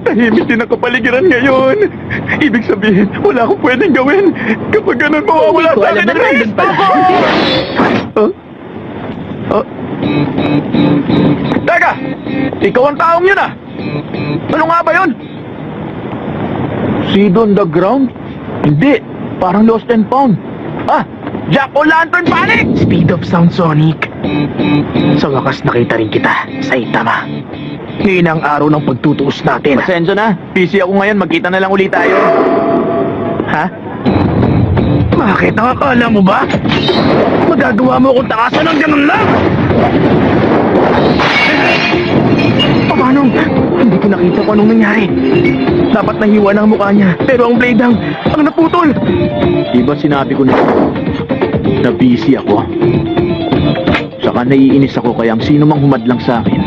Tahimik din ang kapaligiran ngayon. Ibig sabihin, wala akong pwedeng gawin. Kapag ganun, mawawala sa akin ang resto ko! Teka! Ikaw ang taong yun ah! Ano nga ba yun? Seed on the ground? Hindi. Parang lost and found. Ah! Jack-o'-lantern panic! Speed of sound, Sonic. Sa wakas nakita rin kita, Saitama. Ngayon ang araw ng pagtutuos natin. Pasensya na. Busy ako ngayon. Magkita na lang ulit tayo. Ha? Bakit? Nakakala mo ba? Magagawa mo akong takasan ng ganun lang? Paano? Hindi ko nakita kung anong nangyari. Dapat nahiwa na ang mukha niya. Pero ang blade ang naputol. Diba sinabi ko na busy ako? Saka naiinis ako kaya ang sino mang humadlang sa akin